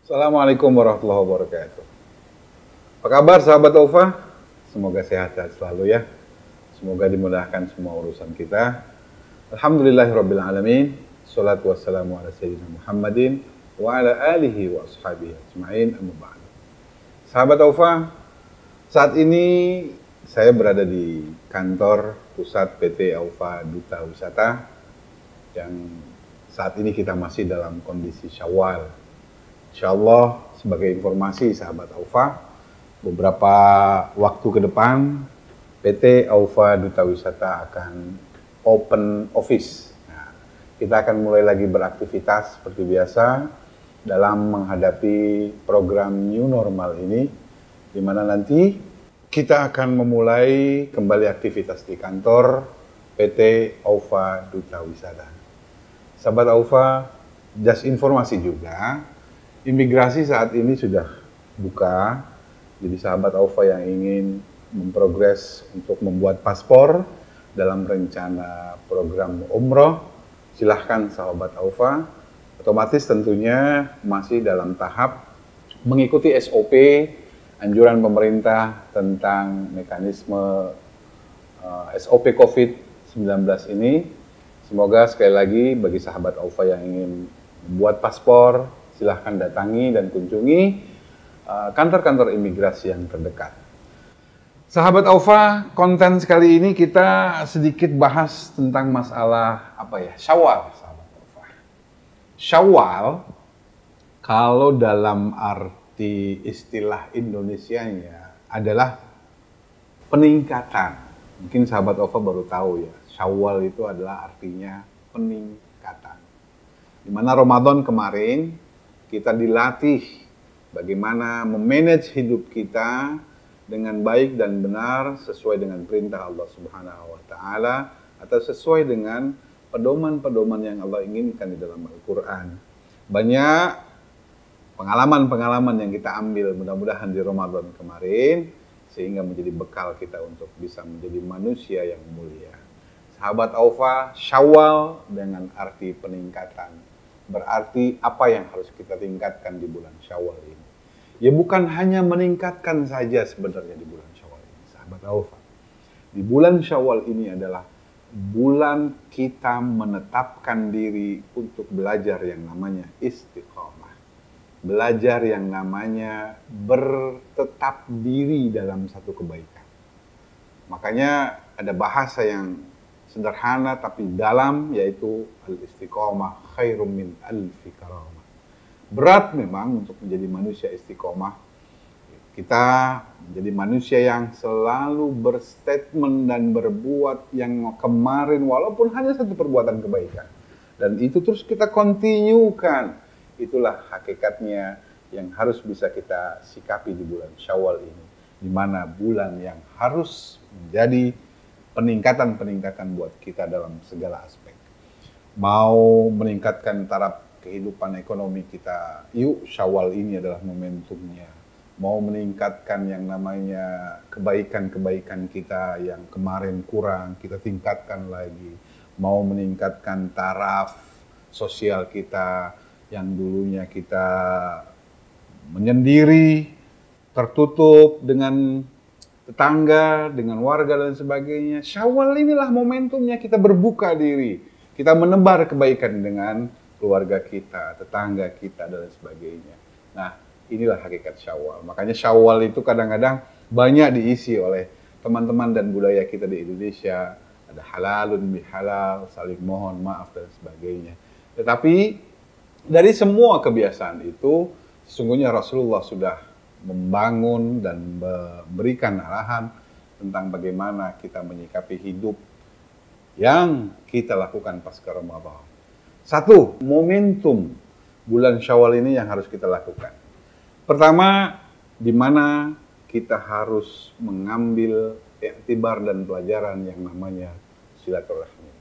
Assalamualaikum warahmatullahi wabarakatuh. Apa kabar sahabat Aufa? Semoga sehat-sehat selalu ya. Semoga dimudahkan semua urusan kita. Alhamdulillahirabbil alamin. Shalatu wassalamu ala sayyidina Muhammadin wa ala alihi wa ashabihi ajmain. Amma ba'du. Sahabat Aufa, saat ini saya berada di kantor pusat PT Aufa Duta Wisata yang saat ini kita masih dalam kondisi Syawal. Insyaallah sebagai informasi sahabat Aufa, beberapa waktu ke depan PT Aufa Duta Wisata akan open office. Nah, kita akan mulai lagi beraktivitas seperti biasa dalam menghadapi program new normal ini, di mana nanti kita akan memulai kembali aktivitas di kantor PT Aufa Duta Wisata. Sahabat Aufa, just informasi juga, imigrasi saat ini sudah buka, jadi sahabat Aufa yang ingin memprogres untuk membuat paspor dalam rencana program umroh, silahkan sahabat Aufa. Otomatis tentunya masih dalam tahap mengikuti SOP, anjuran pemerintah tentang mekanisme SOP COVID-19 ini. Semoga sekali lagi bagi sahabat Aufa yang ingin membuat paspor, silahkan datangi dan kunjungi kantor-kantor imigrasi yang terdekat. Sahabat Aufa, konten sekali ini kita sedikit bahas tentang masalah Syawal, sahabat Aufa. Syawal, kalau dalam arti istilah Indonesianya adalah peningkatan. Mungkin sahabat Aufa baru tahu ya, Syawal itu adalah artinya peningkatan. Di mana Ramadan kemarin kita dilatih bagaimana memanage hidup kita dengan baik dan benar sesuai dengan perintah Allah Subhanahu wa taala atau sesuai dengan pedoman-pedoman yang Allah inginkan di dalam Al-Qur'an. Banyak pengalaman-pengalaman yang kita ambil mudah-mudahan di Ramadan kemarin sehingga menjadi bekal kita untuk bisa menjadi manusia yang mulia. Sahabat Aufa, Syawal dengan arti peningkatan. Berarti apa yang harus kita tingkatkan di bulan Syawal ini? Ya bukan hanya meningkatkan saja sebenarnya di bulan Syawal ini, sahabat Aufa. Di bulan Syawal ini adalah bulan kita menetapkan diri untuk belajar yang namanya istiqamah. Belajar yang namanya bertetap diri dalam satu kebaikan. Makanya ada bahasa yang sederhana tapi dalam, yaitu al-istiqomah khairum min alfi karamah. Berat memang untuk menjadi manusia istiqomah. Kita menjadi manusia yang selalu berstatement dan berbuat yang kemarin walaupun hanya satu perbuatan kebaikan. Dan itu terus kita continuekan. Itulah hakikatnya yang harus bisa kita sikapi di bulan Syawal ini. Di mana bulan yang harus menjadi peningkatan-peningkatan buat kita dalam segala aspek. Mau meningkatkan taraf kehidupan ekonomi kita, yuk Syawal ini adalah momentumnya. Mau meningkatkan yang namanya kebaikan-kebaikan kita yang kemarin kurang, kita tingkatkan lagi. Mau meningkatkan taraf sosial kita yang dulunya kita menyendiri, tertutup dengan tetangga, dengan warga dan sebagainya. Syawal inilah momentumnya kita berbuka diri. Kita menebar kebaikan dengan keluarga kita, tetangga kita dan sebagainya. Nah, inilah hakikat Syawal. Makanya Syawal itu kadang-kadang banyak diisi oleh teman-teman dan budaya kita di Indonesia. Ada halalun bihalal, saling mohon maaf dan sebagainya. Tetapi dari semua kebiasaan itu, sesungguhnya Rasulullah sudah membangun dan memberikan arahan tentang bagaimana kita menyikapi hidup yang kita lakukan pasca Ramadan. Satu, momentum bulan Syawal ini yang harus kita lakukan. Pertama, di mana kita harus mengambil iktibar dan pelajaran yang namanya silaturahmi.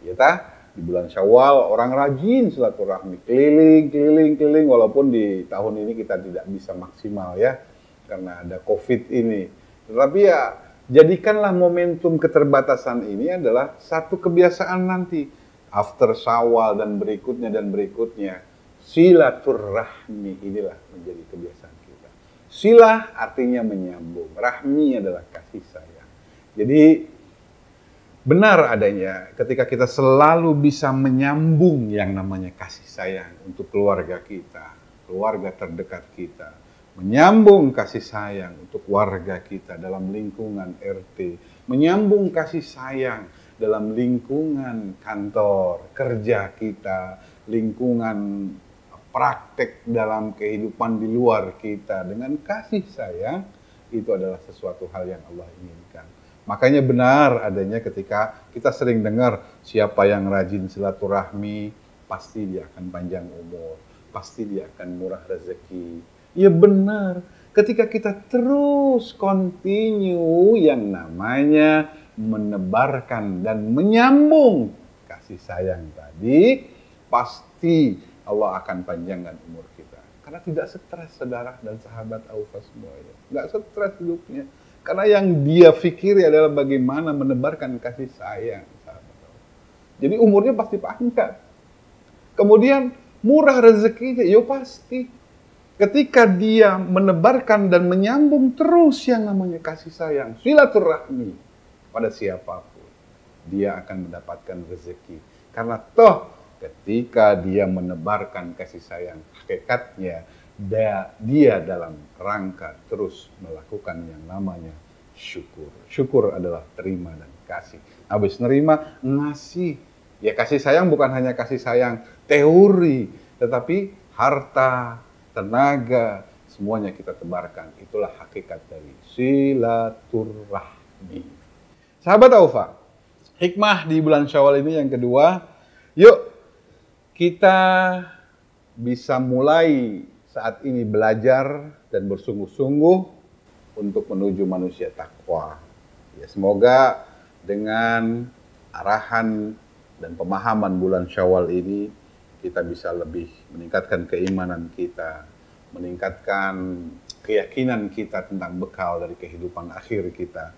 Ya tah? Di bulan Syawal orang rajin silaturahmi, keliling, walaupun di tahun ini kita tidak bisa maksimal ya karena ada COVID ini. Tetapi ya jadikanlah momentum keterbatasan ini adalah satu kebiasaan nanti after Syawal dan berikutnya Silaturahmi inilah menjadi kebiasaan kita. Silah artinya menyambung, rahmi adalah kasih sayang. Jadi benar adanya ketika kita selalu bisa menyambung yang namanya kasih sayang untuk keluarga kita, keluarga terdekat kita, menyambung kasih sayang untuk warga kita dalam lingkungan RT, menyambung kasih sayang dalam lingkungan kantor, kerja kita, lingkungan praktek dalam kehidupan di luar kita dengan kasih sayang, itu adalah sesuatu hal yang Allah inginkan. Makanya benar adanya ketika kita sering dengar siapa yang rajin silaturahmi, pasti dia akan panjang umur, pasti dia akan murah rezeki. Ya benar, ketika kita terus continue yang namanya menebarkan dan menyambung kasih sayang tadi, pasti Allah akan panjangkan umur kita. Karena tidak stres saudara dan sahabat Aufa semuanya. Nggak stres hidupnya. Karena yang dia pikiri adalah bagaimana menebarkan kasih sayang. Jadi umurnya pasti panjang. Kemudian murah rezekinya, ya pasti. Ketika dia menebarkan dan menyambung terus yang namanya kasih sayang, silaturahmi pada siapapun, dia akan mendapatkan rezeki. Karena toh ketika dia menebarkan kasih sayang, hakikatnya dia dalam rangka terus melakukan yang namanya syukur. Syukur adalah terima dan kasih. Habis nerima, ngasih. Ya kasih sayang bukan hanya kasih sayang teori, tetapi harta, tenaga, semuanya kita tebarkan. Itulah hakikat dari silaturahmi. Sahabat Aufa, hikmah di bulan Syawal ini yang kedua, yuk kita bisa mulai saat ini belajar dan bersungguh-sungguh untuk menuju manusia takwa. Ya, semoga dengan arahan dan pemahaman bulan Syawal ini kita bisa lebih meningkatkan keimanan kita, meningkatkan keyakinan kita tentang bekal dari kehidupan akhir kita.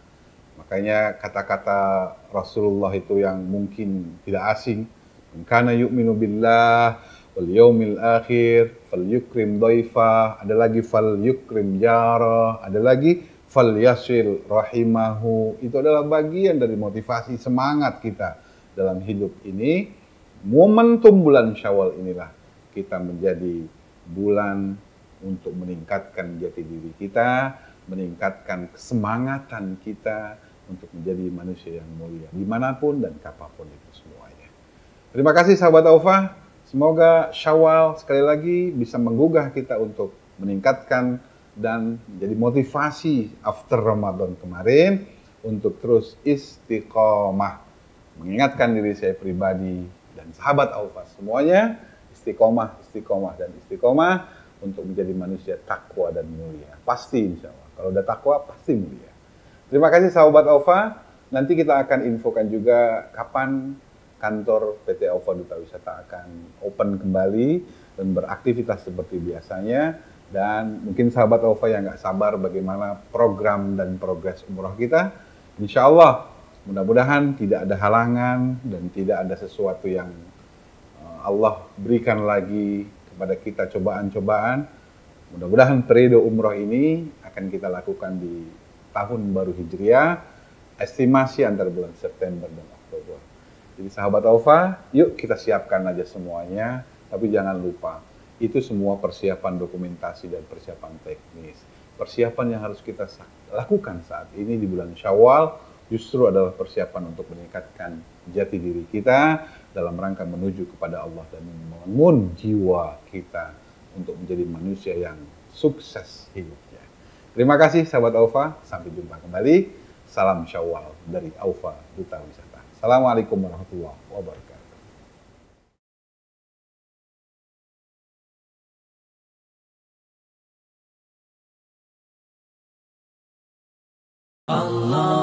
Makanya kata-kata Rasulullah itu yang mungkin tidak asing, "Man kana yu'minu billah wal yaumil akhir falyukrim dhaifah", ada lagi falyukrim jarah, ada lagi falyasil rahimahu. Itu adalah bagian dari motivasi semangat kita dalam hidup ini. Momentum bulan Syawal inilah kita menjadi bulan untuk meningkatkan jati diri kita, meningkatkan kesemangatan kita untuk menjadi manusia yang mulia dimanapun dan kapanpun itu semuanya. Terima kasih sahabat Aufa. Semoga Syawal sekali lagi bisa menggugah kita untuk meningkatkan dan menjadi motivasi after Ramadan kemarin untuk terus istiqomah. Mengingatkan diri saya pribadi dan sahabat Aufa semuanya, istiqomah, istiqomah, dan istiqomah untuk menjadi manusia takwa dan mulia. Pasti insya Allah. Kalau udah takwa, pasti mulia. Terima kasih sahabat Aufa. Nanti kita akan infokan juga kapan kantor PT Aufa Duta Wisata akan open kembali dan beraktivitas seperti biasanya. Dan mungkin sahabat Aufa yang nggak sabar bagaimana program dan progres umroh kita. Insya Allah, mudah-mudahan tidak ada halangan dan tidak ada sesuatu yang Allah berikan lagi kepada kita cobaan-cobaan. Mudah-mudahan periode umroh ini akan kita lakukan di tahun baru Hijriah, estimasi antara bulan September dan Oktober. Jadi sahabat Aufa, yuk kita siapkan aja semuanya, tapi jangan lupa, itu semua persiapan dokumentasi dan persiapan teknis. Persiapan yang harus kita lakukan saat ini di bulan Syawal, justru adalah persiapan untuk meningkatkan jati diri kita dalam rangka menuju kepada Allah dan membangun jiwa kita untuk menjadi manusia yang sukses hidupnya. Terima kasih sahabat Aufa, sampai jumpa kembali. Salam Syawal dari Aufa Duta Wisata. Assalamualaikum warahmatullahi wabarakatuh. Allah